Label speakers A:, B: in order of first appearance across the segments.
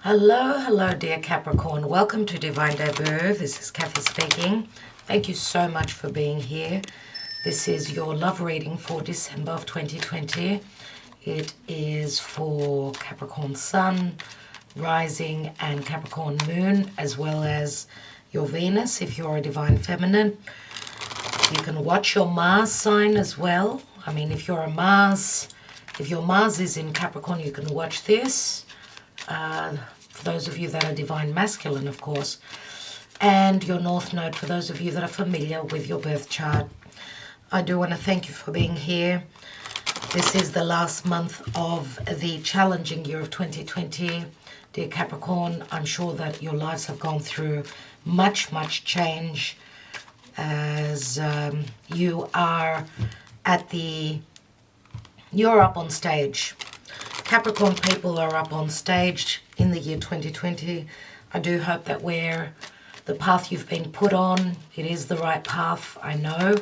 A: Hello, dear Capricorn. Welcome to Divine Debut. This is Kathy speaking. Thank you so much for being here. This is your love reading for December of 2020. It is for Capricorn Sun, Rising, and Capricorn Moon, as well as your Venus if you're a Divine Feminine. You can watch your Mars sign as well. I mean, if your Mars is in Capricorn, you can watch this. For those of you that are Divine Masculine, of course, and your North Node for those of you that are familiar with your birth chart. I do want to thank you for being here. This is the last month of the challenging year of 2020. Dear Capricorn, I'm sure that your lives have gone through much change as you're up on stage. Capricorn people are up on stage in the year 2020. I do hope that the path you've been put on, it is the right path, I know.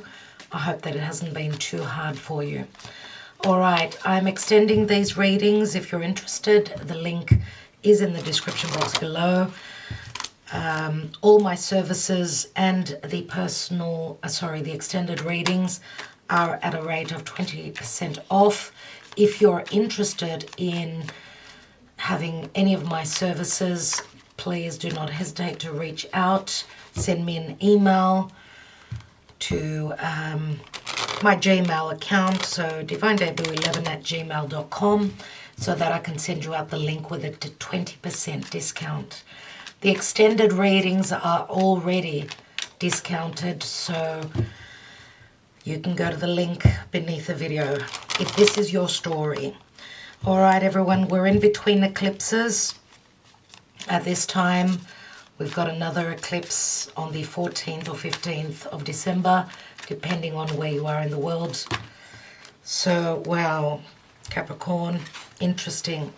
A: I hope that it hasn't been too hard for you. All right, I'm extending these readings. If you're interested, the link is in the description box below. All my services and the extended readings are at a rate of 20% off. If you're interested in having any of my services, please do not hesitate to reach out. Send me an email to my Gmail account, so divinedebut11@gmail.com, so that I can send you out the link with a 20% discount. The extended readings are already discounted, so you can go to the link beneath the video if this is your story. All right, everyone, we're in between eclipses. At this time, we've got another eclipse on the 14th or 15th of December, depending on where you are in the world. So, wow, Capricorn, interesting.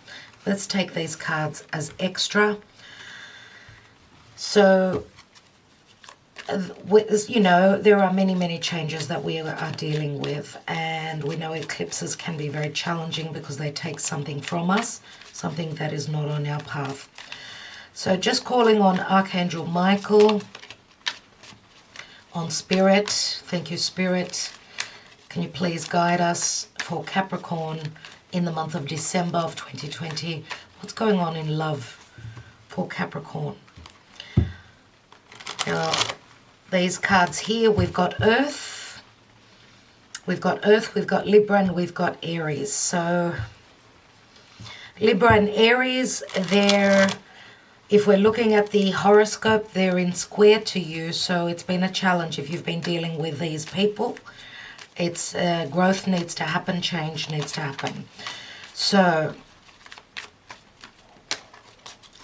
A: Let's take these cards as extra. So, there are many changes that we are dealing with, and we know eclipses can be very challenging because they take something from us, something that is not on our path. So just calling on Archangel Michael, on Spirit. Thank you, Spirit. Can you please guide us for Capricorn in the month of December of 2020? What's going on in love for Capricorn? Now, these cards here, we've got Earth, we've got Libra, and we've got Aries. So Libra and Aries, if we're looking at the horoscope, they're in square to you, so it's been a challenge if you've been dealing with these people. It's growth needs to happen, change needs to happen. So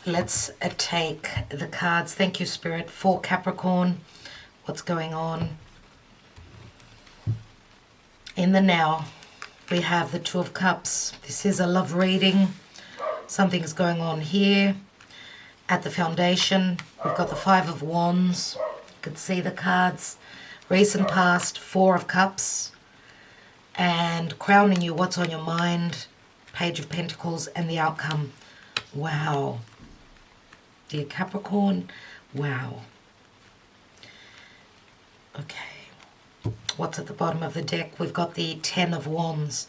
A: let's take the cards. Thank you, Spirit, for Capricorn. What's going on in the now? We have the Two of Cups. This is a love reading. Something's going on here at the foundation. We've got the Five of Wands. You can see the cards. Recent past, Four of Cups. And crowning you, what's on your mind? Page of Pentacles and the outcome. Wow. Dear Capricorn, wow. Okay, what's at the bottom of the deck? We've got the Ten of Wands.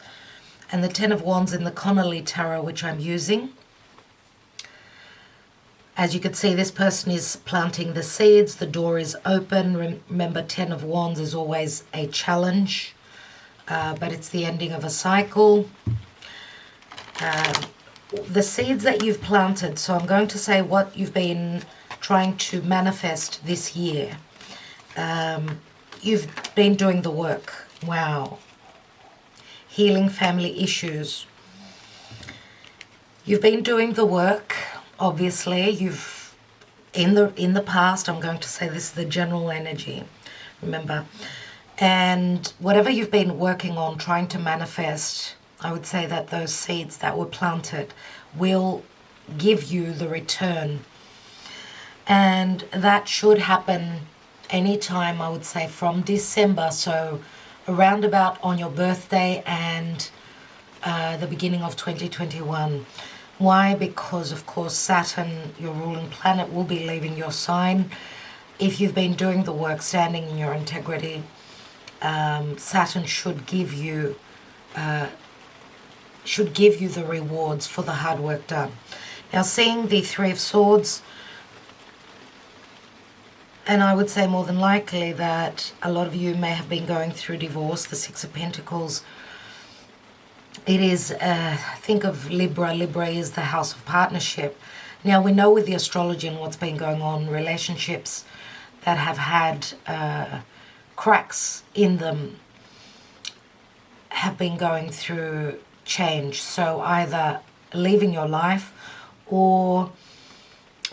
A: And the Ten of Wands in the Connolly Tarot, which I'm using. As you can see, this person is planting the seeds. The door is open. Remember, Ten of Wands is always a challenge, but it's the ending of a cycle. The seeds that you've planted, so I'm going to say what you've been trying to manifest this year. You've been doing the work. Wow. Healing family issues. You've been doing the work. Obviously, you've in the past, I'm going to say this is the general energy. Remember, and whatever you've been working on, trying to manifest, I would say that those seeds that were planted will give you the return, and that should happen anytime, I would say, from December, so around about on your birthday and the beginning of 2021. Why? Because, of course, Saturn, your ruling planet, will be leaving your sign. If you've been doing the work, standing in your integrity, Saturn should give you the rewards for the hard work done. Now, seeing the Three of Swords, and I would say more than likely that a lot of you may have been going through divorce. The Six of Pentacles, it is, think of Libra. Libra is the house of partnership. Now, we know with the astrology and what's been going on, relationships that have had cracks in them have been going through change. So either leaving your life, or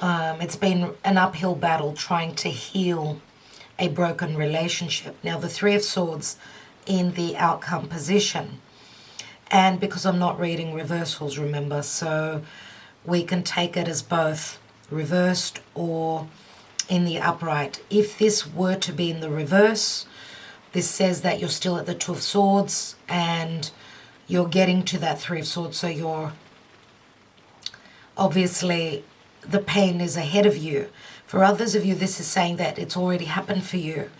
A: it's been an uphill battle trying to heal a broken relationship. Now, the Three of Swords in the outcome position. And because I'm not reading reversals, remember, so we can take it as both reversed or in the upright. If this were to be in the reverse, this says that you're still at the Two of Swords and you're getting to that Three of Swords. So you're obviously, the pain is ahead of you. For others of you, this is saying that it's already happened for you.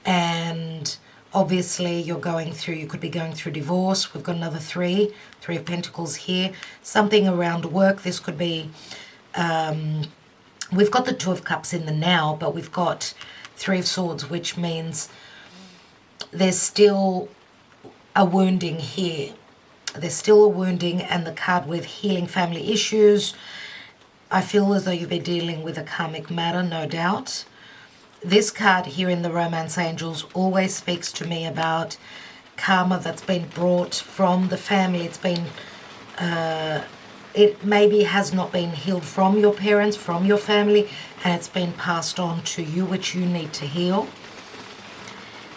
A: And obviously, you could be going through divorce. We've got another Three of Pentacles here. Something around work. This could be, we've got the Two of Cups in the now, but we've got Three of Swords, which means there's still a wounding here. There's still a wounding, and the card with healing family issues. I feel as though you've been dealing with a karmic matter, no doubt. This card here in the Romance Angels always speaks to me about karma that's been brought from the family. It's been, it maybe has not been healed from your parents, from your family, and it's been passed on to you, which you need to heal.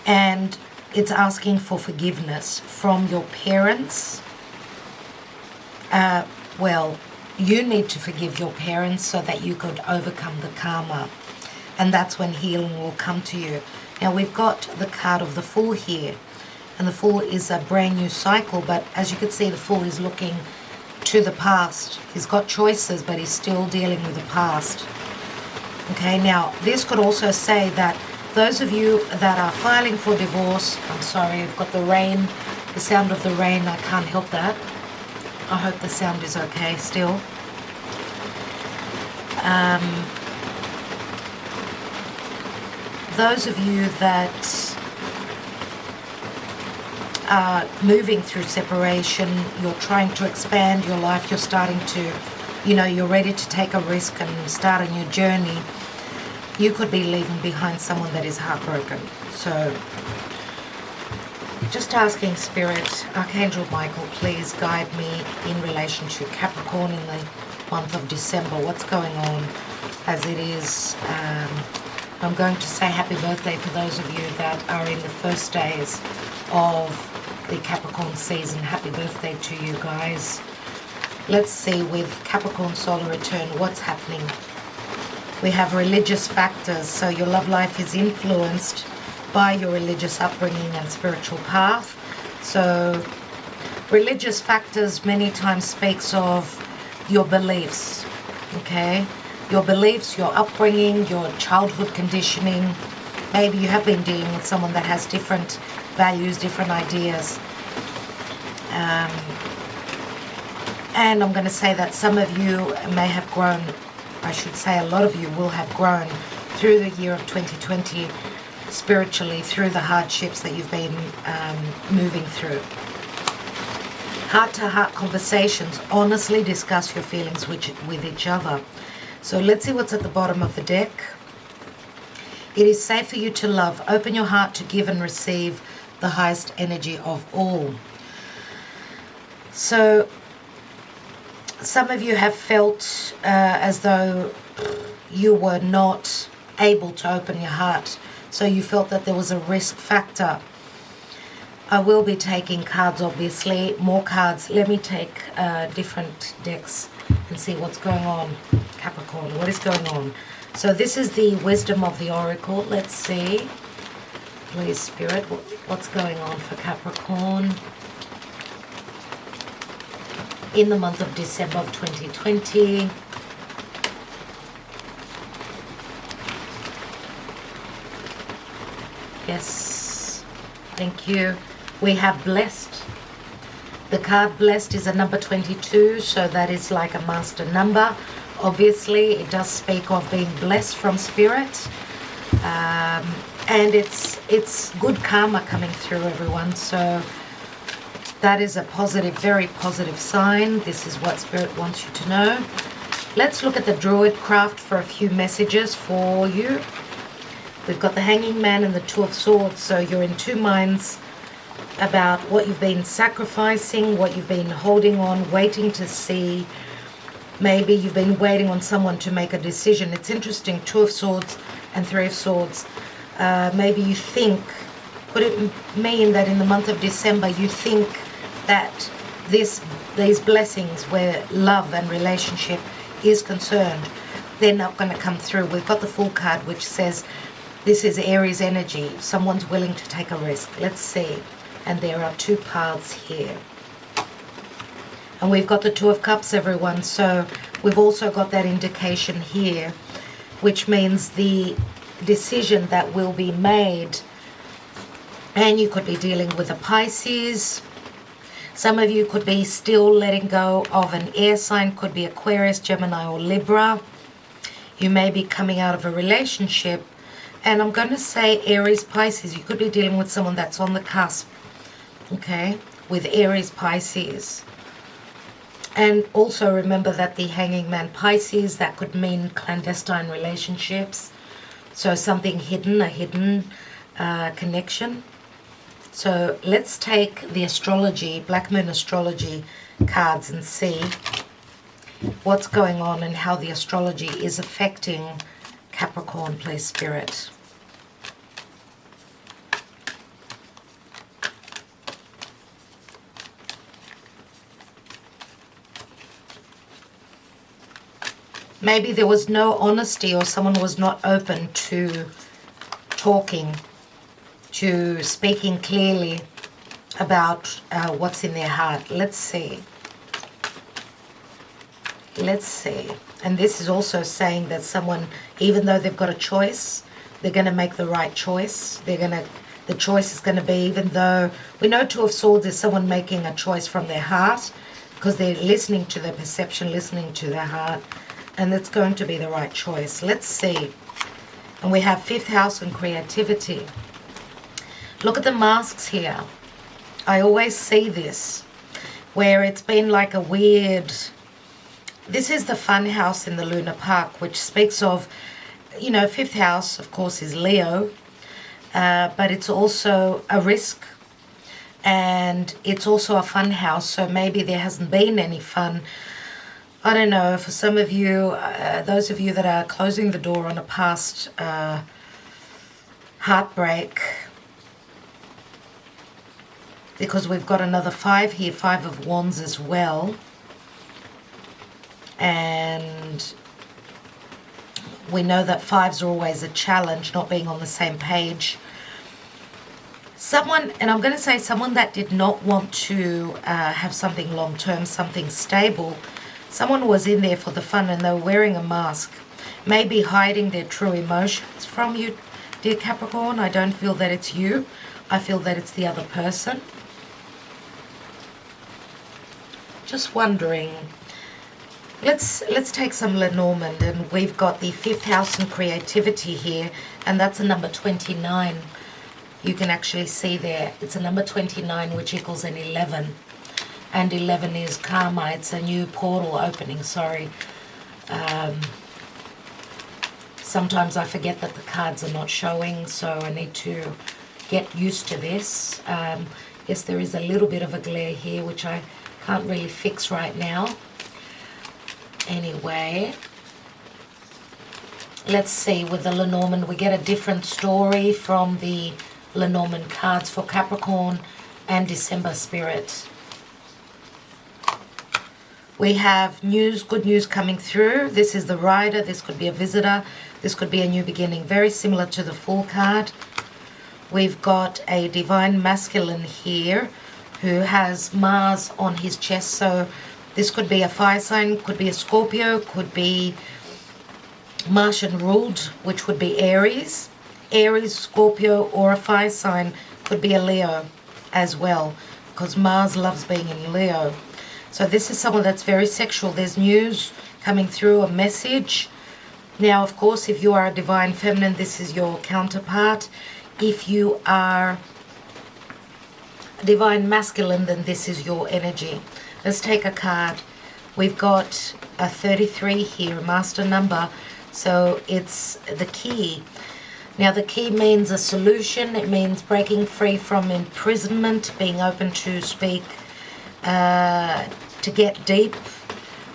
A: And it's asking for forgiveness from your parents. Well, you need to forgive your parents so that you could overcome the karma. And that's when healing will come to you. Now, we've got the card of the Fool here. And the Fool is a brand new cycle. But as you can see, the Fool is looking to the past. He's got choices, but he's still dealing with the past. Okay, now, this could also say that those of you that are filing for divorce, I'm sorry, I've got the rain, the sound of the rain, I can't help that. I hope the sound is okay still. Those of you that are moving through separation, you're trying to expand your life, you're starting to, you're ready to take a risk and start a new journey, you could be leaving behind someone that is heartbroken. So, just asking Spirit, Archangel Michael, please guide me in relation to Capricorn in the month of December. What's going on as it is? I'm going to say happy birthday for those of you that are in the first days of the Capricorn season. Happy birthday to you guys. Let's see with Capricorn solar return what's happening. We have religious factors, so your love life is influenced by your religious upbringing and spiritual path. So religious factors many times speaks of your beliefs, okay? Your beliefs, your upbringing, your childhood conditioning. Maybe you have been dealing with someone that has different values, different ideas. And I'm going to say that some of you may have grown, I should say a lot of you will have grown through the year of 2020 spiritually through the hardships that you've been moving through. Heart-to-heart conversations. Honestly discuss your feelings with each other. So let's see what's at the bottom of the deck. It is safe for you to love. Open your heart to give and receive the highest energy of all. So some of you have felt as though you were not able to open your heart. So you felt that there was a risk factor. I will be taking cards, obviously, more cards. Let me take different decks and see what's going on. Capricorn, what is going on? So this is the wisdom of the oracle. Let's see. Please, Spirit, what's going on for Capricorn? in the month of December of 2020. Yes, thank you. We have blessed. The card blessed is a number 22, so that is like a master number. Obviously, it does speak of being blessed from spirit. And it's good karma coming through, everyone. So that is a positive, very positive sign. This is what spirit wants you to know. Let's look at the Druid craft for a few messages for you. We've got the Hanging Man and the Two of Swords. So you're in two minds about what you've been sacrificing, what you've been holding on, waiting to see. Maybe you've been waiting on someone to make a decision. It's interesting, Two of Swords and Three of Swords. Maybe you think, could it mean that in the month of December you think that these blessings where love and relationship is concerned, they're not going to come through? We've got the Fool card, which says this is Aries energy. Someone's willing to take a risk. Let's see. And there are two paths here. And we've got the Two of Cups, everyone. So we've also got that indication here, which means the decision that will be made. And you could be dealing with a Pisces. Some of you could be still letting go of an air sign. Could be Aquarius, Gemini, or Libra. You may be coming out of a relationship. And I'm going to say Aries, Pisces. You could be dealing with someone that's on the cusp. Okay, with Aries, Pisces. And also remember that the Hanging Man, Pisces, that could mean clandestine relationships. So something hidden, a hidden connection. So let's take the astrology, Black Moon astrology cards and see what's going on and how the astrology is affecting Capricorn, please, Spirit. Maybe there was no honesty, or someone was not open to talking, to speaking clearly about what's in their heart. Let's see. Let's see. And this is also saying that someone, even though they've got a choice, they're going to make the right choice. The choice is going to be, even though we know Two of Swords is someone making a choice from their heart, because they're listening to their perception, listening to their heart. And it's going to be the right choice. Let's see. And we have 5th house and creativity. Look at the masks here. I always see this, where it's been like a weird... This is the fun house in the Lunar Park, which speaks of, you know, 5th house, of course, is Leo. But it's also a risk. And it's also a fun house. So maybe there hasn't been any fun. I don't know, for some of you, those of you that are closing the door on a past heartbreak, because we've got another 5 here, 5 of Wands as well. And we know that 5s are always a challenge, not being on the same page. Someone, and I'm going to say someone that did not want to have something long-term, something stable. Someone was in there for the fun and they were wearing a mask, maybe hiding their true emotions from you, dear Capricorn. I don't feel that it's you. I feel that it's the other person. Just wondering. Let's take some Lenormand, and we've got the 5th house and creativity here, and that's a number 29. You can actually see there, it's a number 29, which equals an 11. And 11 is karma. It's a new portal opening, sorry. Sometimes I forget that the cards are not showing, so I need to get used to this. Yes, there is a little bit of a glare here, which I can't really fix right now. Anyway, let's see, with the Lenormand, we get a different story from the Lenormand cards for Capricorn and December, Spirit. We have news, good news coming through. This is the rider. This could be a visitor. This could be a new beginning. Very similar to the Fool card. We've got a divine masculine here who has Mars on his chest. So This could be a fire sign, could be a Scorpio, could be Martian ruled, which would be Aries. Aries, Scorpio, or a fire sign could be a Leo as well, because Mars loves being in Leo. So this is someone that's very sexual. There's news coming through, a message. Now, of course, if you are a divine feminine, this is your counterpart. If you are divine masculine, then this is your energy. Let's take a card. We've got a 33 here, a master number. So it's the key. Now the key means a solution. It means breaking free from imprisonment, being open to speak, to get deep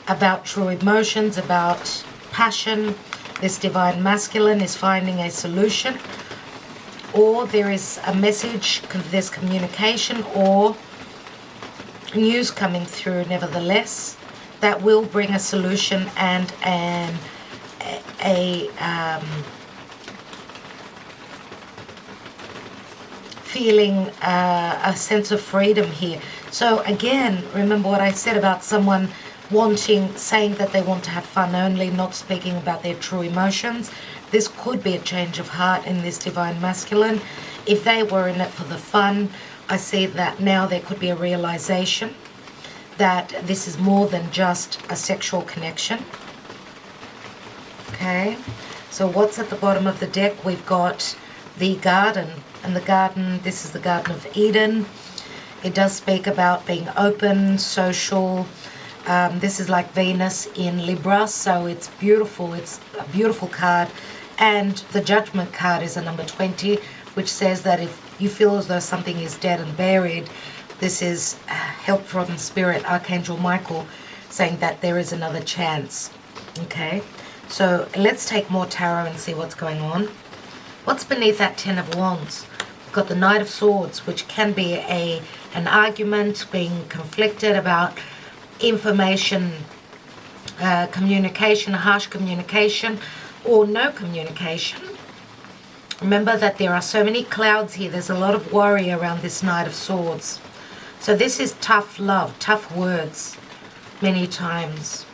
A: about true emotions, about passion. This divine masculine is finding a solution, or there is a message, there's communication or news coming through nevertheless that will bring a solution and a feeling, a sense of freedom here. So again, remember what I said about someone saying that they want to have fun only, not speaking about their true emotions. This could be a change of heart in this divine masculine. If they were in it for the fun, I see that now there could be a realization that this is more than just a sexual connection. Okay, so what's at the bottom of the deck? We've got the garden, and the garden, this is the Garden of Eden. It does speak about being open, social. This is like Venus in Libra, so it's beautiful. It's a beautiful card. And the Judgment card is a number 20, which says that if you feel as though something is dead and buried, this is help from Spirit, Archangel Michael, saying that there is another chance. Okay, so let's take more tarot and see what's going on. What's beneath that Ten of Wands? We've got the Knight of Swords, which can be an argument, being conflicted about information, communication, harsh communication, or no communication. Remember that there are so many clouds here. There's a lot of worry around this Knight of Swords. So this is tough love, tough words, many times.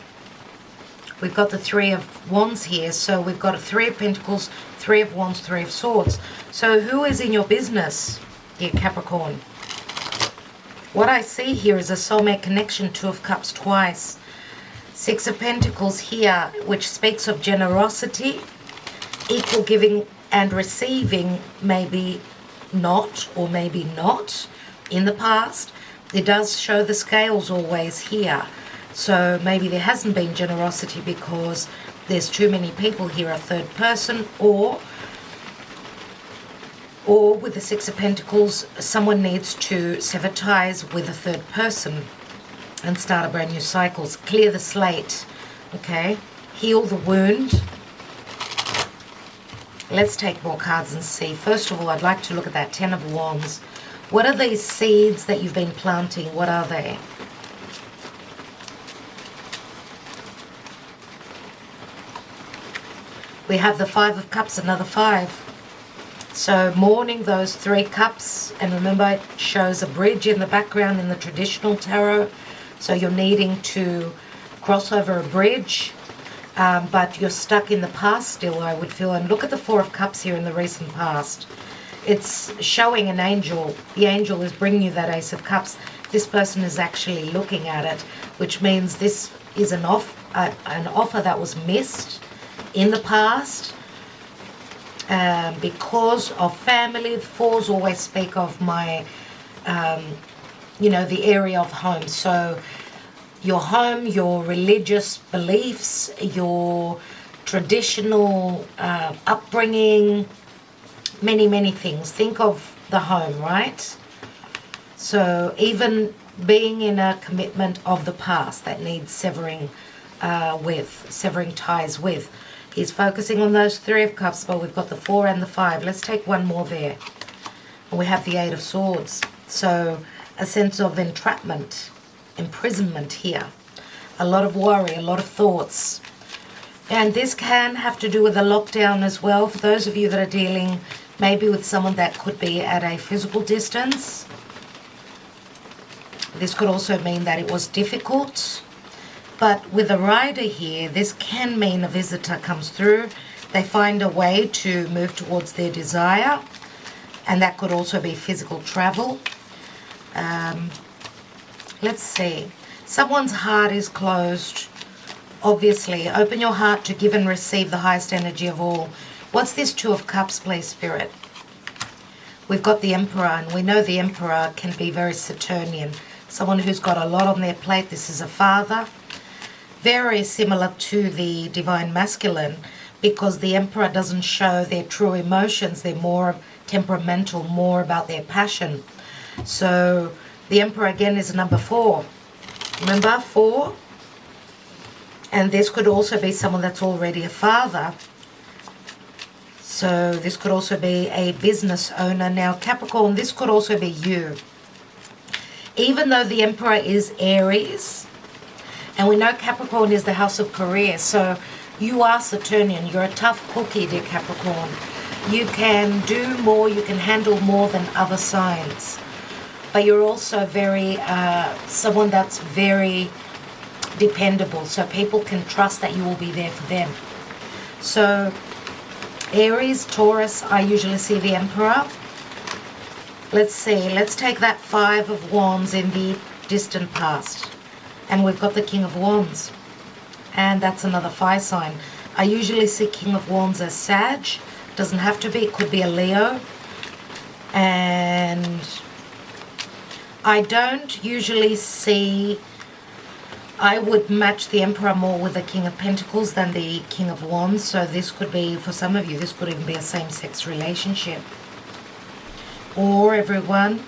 A: We've got the Three of Wands here. So we've got a Three of Pentacles, Three of Wands, Three of Swords. So who is in your business, dear Capricorn? What I see here is a soulmate connection, Two of Cups twice. Six of Pentacles here, which speaks of generosity, equal giving and receiving, maybe not, or maybe not in the past. It does show the scales always here. So maybe there hasn't been generosity because there's too many people here, a third person, or with the Six of Pentacles, someone needs to sever ties with a third person and start a brand new cycle. Clear the slate, okay? Heal the wound. Let's take more cards and see. First of all, I'd like to look at that Ten of Wands. What are these seeds that you've been planting? What are they? We have the Five of Cups, another five. So mourning those three cups, and remember it shows a bridge in the background in the traditional tarot. So you're needing to cross over a bridge, but you're stuck in the past still, I would feel. And look at the Four of Cups here in the recent past. It's showing an angel. The angel is bringing you that Ace of Cups. This person is actually looking at it, which means this is an offer that was missed in the past. Because of family. The fours always speak of my, the area of home. So your home, your religious beliefs, your traditional upbringing, many, many things. Think of the home, right? So even being in a commitment of the past that needs severing ties with. He's focusing on those Three of Cups, but we've got the Four and the Five. Let's take one more there. And we have the Eight of Swords. So a sense of entrapment, imprisonment here. A lot of worry, a lot of thoughts. And this can have to do with a lockdown as well. For those of you that are dealing maybe with someone that could be at a physical distance. This could also mean that it was difficult But with a rider here, this can mean a visitor comes through. They find a way to move towards their desire. And that could also be physical travel. Let's see. Someone's heart is closed. Obviously, open your heart to give and receive the highest energy of all. What's this Two of Cups, please, Spirit? We've got the Emperor, and we know the Emperor can be very Saturnian. Someone who's got a lot on their plate. This is a father. Very similar to the Divine Masculine, because the Emperor doesn't show their true emotions. They're more temperamental, more about their passion. So the Emperor again is number 4. Remember, 4? And this could also be someone that's already a father. So this could also be a business owner. Now, Capricorn, this could also be you. Even though the Emperor is Aries, and we know Capricorn is the house of career, so you are Saturnian. You're a tough cookie, dear Capricorn. You can do more, you can handle more than other signs. But you're also very, someone that's very dependable, so people can trust that you will be there for them. So Aries, Taurus, I usually see the Emperor. Let's see, let's take that 5 of Wands in the distant past. And we've got the King of Wands. And that's another fire sign. I usually see King of Wands as Sag. Doesn't have to be, it could be a Leo. And I don't usually see, I would match the Emperor more with the King of Pentacles than the King of Wands. So this could be, for some of you, this could even be a same-sex relationship. Or everyone,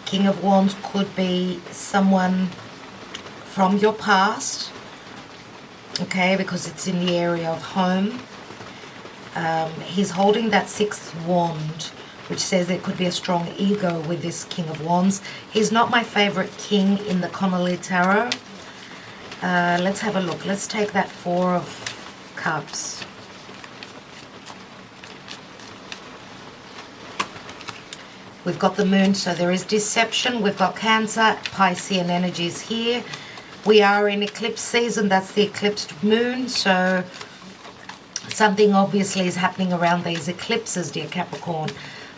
A: King of Wands could be someone from your past, okay, because it's in the area of home. He's holding that 6th wand, which says there could be a strong ego with this King of Wands. He's not my favorite king in the Connolly Tarot. Let's have a look. Let's take that 4 of Cups. We've got the Moon, so there is deception. We've got Cancer, Piscean energies here. We are in eclipse season. That's the eclipsed moon. So something obviously is happening around these eclipses, dear Capricorn.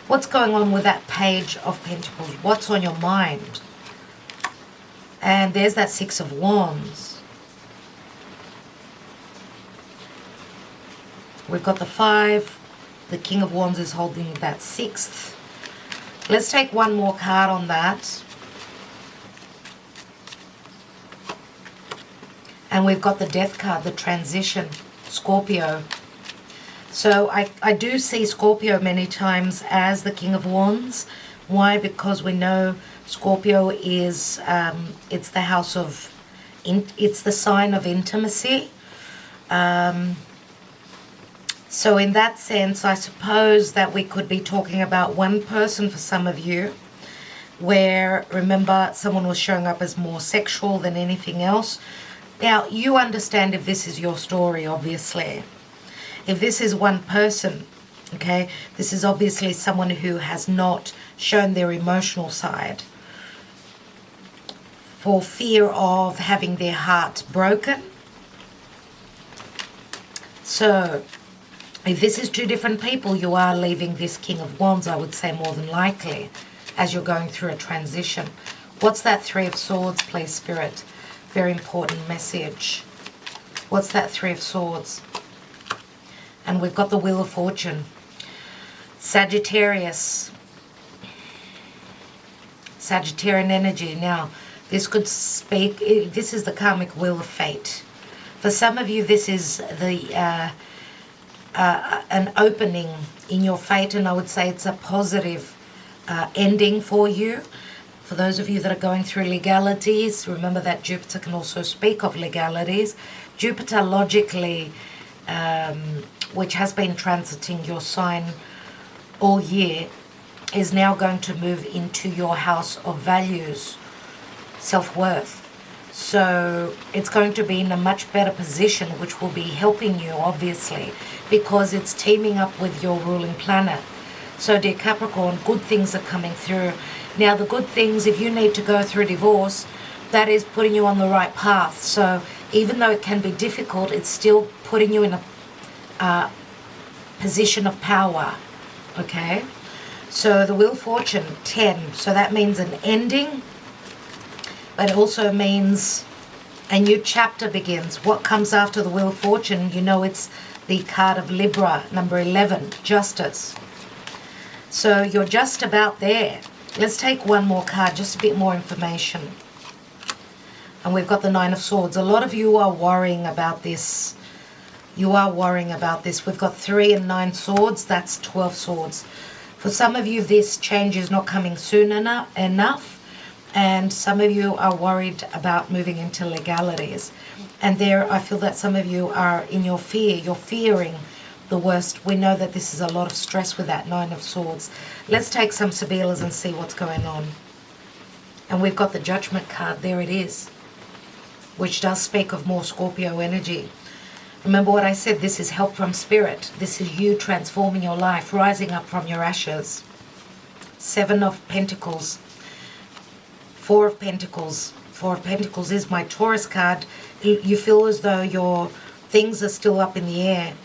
A: What's going on with that Page of Pentacles? What's on your mind? And there's that 6 of Wands. We've got the 5. The King of Wands is holding that 6th. Let's take one more card on that. And we've got the Death card, the transition, Scorpio. So I do see Scorpio many times as the King of Wands. Why? Because we know Scorpio is, it's the house of, it's the sign of intimacy. So in that sense, I suppose that we could be talking about one person for some of you, where, remember, someone was showing up as more sexual than anything else. Now, you understand if this is your story, obviously. If this is one person, okay, this is obviously someone who has not shown their emotional side for fear of having their heart broken. So if this is 2 different people, you are leaving this King of Wands, I would say, more than likely, as you're going through a transition. What's that 3 of Swords, please, Spirit? Very important message. What's that 3 of Swords? And we've got the Wheel of Fortune. Sagittarius. Sagittarian energy. Now, this could speak, this is the karmic wheel of fate. For some of you, this is the an opening in your fate, and I would say it's a positive ending for you. For those of you that are going through legalities, remember that Jupiter can also speak of legalities. Jupiter logically, which has been transiting your sign all year, is now going to move into your house of values, self-worth. So it's going to be in a much better position, which will be helping you, obviously, because it's teaming up with your ruling planet. So, dear Capricorn, good things are coming through. Now, the good things, if you need to go through divorce, that is putting you on the right path. So even though it can be difficult, it's still putting you in a position of power, okay? So the Wheel of Fortune, 10, so that means an ending, but it also means a new chapter begins. What comes after the Wheel of Fortune, you know, it's the card of Libra, number 11, Justice. So you're just about there. Let's take one more card, just a bit more information. And we've got the Nine of Swords. A lot of you are worrying about this. You are worrying about this. We've got 3 and 9 swords. That's 12 swords. For some of you, this change is not coming soon enough. And some of you are worried about moving into legalities. And there, I feel that some of you are in your fear. You're fearing the worst. We know that this is a lot of stress with that Nine of Swords. Let's take some Sibilas and see what's going on. And we've got the Judgment card. There it is, which does speak of more Scorpio energy. Remember what I said, this is help from spirit. This is you transforming your life, rising up from your ashes. 7 of Pentacles, 4 of Pentacles. 4 of Pentacles is my Taurus card. You feel as though your things are still up in the air.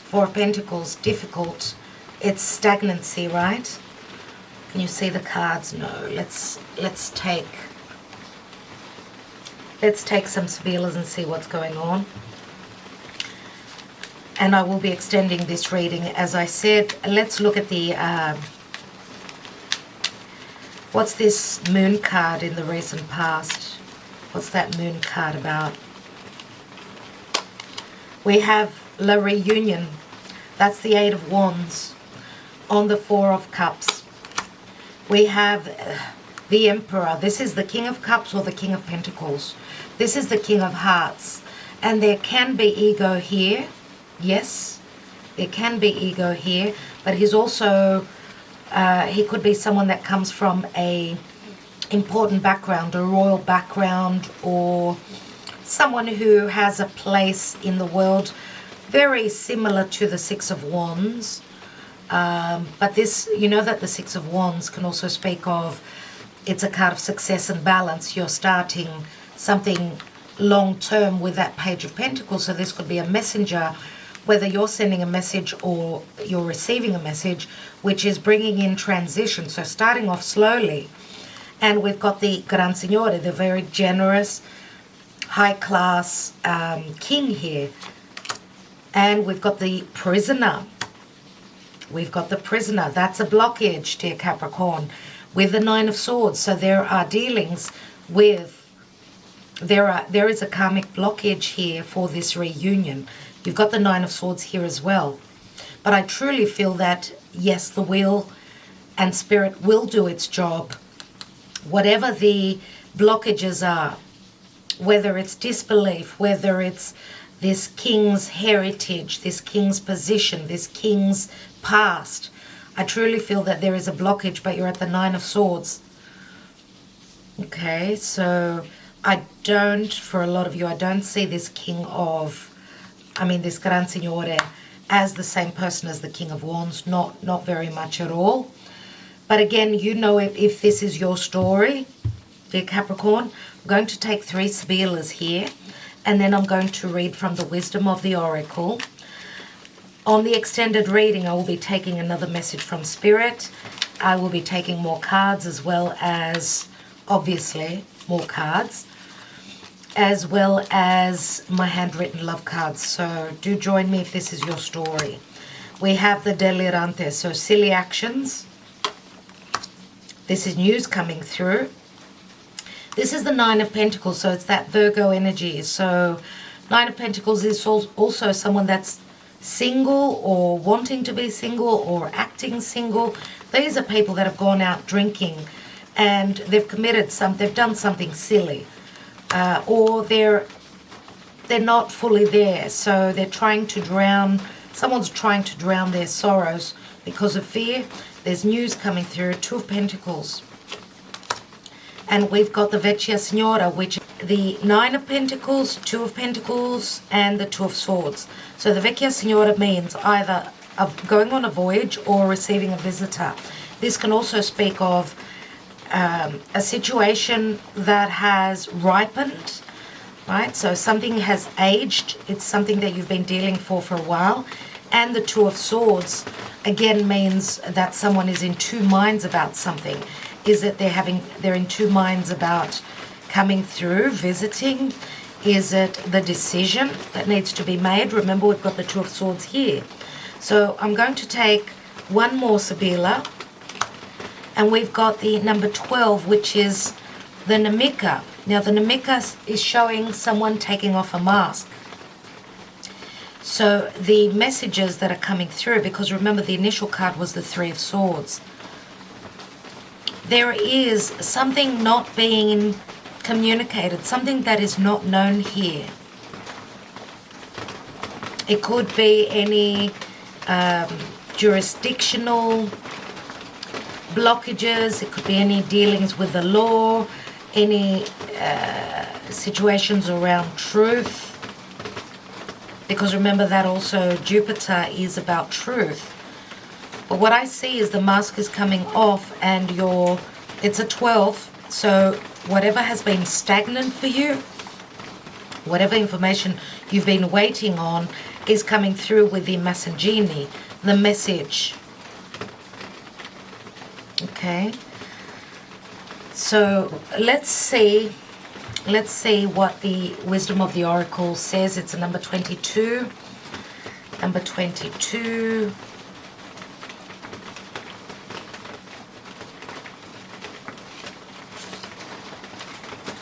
A: 4 of Pentacles, difficult. It's stagnancy, right? Can you see the cards? No. Let's take some Sibilas and see what's going on. And I will be extending this reading. As I said, let's look at the, what's this Moon card in the recent past? What's that Moon card about? We have La Reunion. That's the 8 of Wands on the 4 of Cups. We have the Emperor. This is the King of Cups or the King of Pentacles. This is the King of Hearts. And there can be ego here. Yes, there can be ego here, but he's also, he could be someone that comes from a important background, a royal background, or someone who has a place in the world very similar to the 6 of Wands. But this, you know that the 6 of Wands can also speak of, it's a card of success and balance. You're starting something long-term with that Page of Pentacles, so this could be a messenger, whether you're sending a message or you're receiving a message, which is bringing in transition. So starting off slowly. And we've got the Gran Signore, the very generous, high-class king here. And we've got the Prisoner. We've got the Prisoner. That's a blockage, dear Capricorn, with the 9 of Swords. So there are dealings with, there is a karmic blockage here for this reunion. You've got the 9 of Swords here as well. But I truly feel that, yes, the wheel and spirit will do its job. Whatever the blockages are, whether it's disbelief, whether it's this king's heritage, this king's position, this king's past, I truly feel that there is a blockage, but you're at the 9 of Swords. Okay, so I don't, for a lot of you, I don't see this this Gran Signore as the same person as the King of Wands, not very much at all. But again, you know, if this is your story, dear Capricorn, I'm going to take 3 Sibilas here, and then I'm going to read from the Wisdom of the Oracle. On the extended reading, I will be taking another message from Spirit. I will be taking more cards, as well as, obviously, more cards, as well as my handwritten love cards. So do join me if this is your story. We have the Delirante, so silly actions. This is news coming through. This is the 9 of Pentacles, so it's that Virgo energy. So 9 of Pentacles is also someone that's single or wanting to be single or acting single. These are people that have gone out drinking and they've they've done something silly. Or they're not fully there, so they're trying to drown, someone's trying to drown their sorrows because of fear. There's news coming through, 2 of Pentacles. And we've got the Vecchia Signora, which the 9 of Pentacles, 2 of Pentacles, and the 2 of Swords. So the Vecchia Signora means either of going on a voyage or receiving a visitor. This can also speak of a situation that has ripened, right? So something has aged. It's something that you've been dealing for a while. And the Two of Swords, again, means that someone is in two minds about something. Is it they're in two minds about coming through, visiting? Is it the decision that needs to be made? Remember, we've got the Two of Swords here. So I'm going to take one more Sibila, and we've got the number 12, which is the Namika. Now, the Namika is showing someone taking off a mask. So the messages that are coming through, because remember the initial card was the Three of Swords. There is something not being communicated, something that is not known here. It could be any jurisdictional blockages, it could be any dealings with the law, any situations around truth. Because remember that also Jupiter is about truth. But what I see is the mask is coming off and it's a 12. So whatever has been stagnant for you, whatever information you've been waiting on is coming through with the Masangini, the message. Okay. So let's see what the wisdom of the oracle says. It's a number 22. Number 22.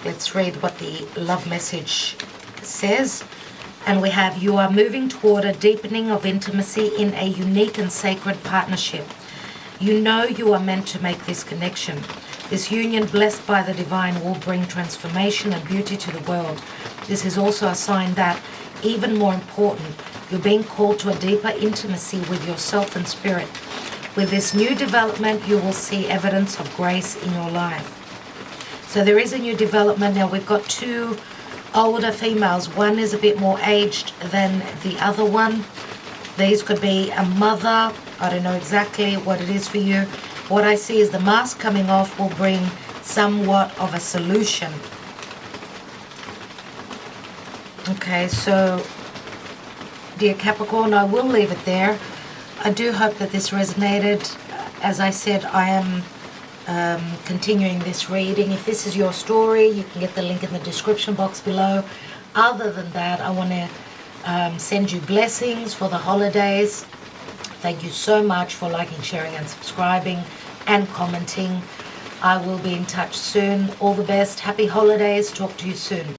A: Let's read what the love message says. And we have, you are moving toward a deepening of intimacy in a unique and sacred partnership. You know you are meant to make this connection. This union, blessed by the divine, will bring transformation and beauty to the world. This is also a sign that, even more important, you're being called to a deeper intimacy with yourself and spirit. With this new development, you will see evidence of grace in your life. So there is a new development. Now we've got two older females. One is a bit more aged than the other one. These could be a mother. I don't know exactly what it is for you. What I see is the mask coming off will bring somewhat of a solution. Okay, so dear Capricorn, I will leave it there. I do hope that this resonated. As I said, I am continuing this reading. If this is your story, you can get the link in the description box below. Other than that, I want to send you blessings for the holidays. Thank you so much for liking, sharing and subscribing and commenting. I will be in touch soon. All the best. Happy holidays. Talk to you soon.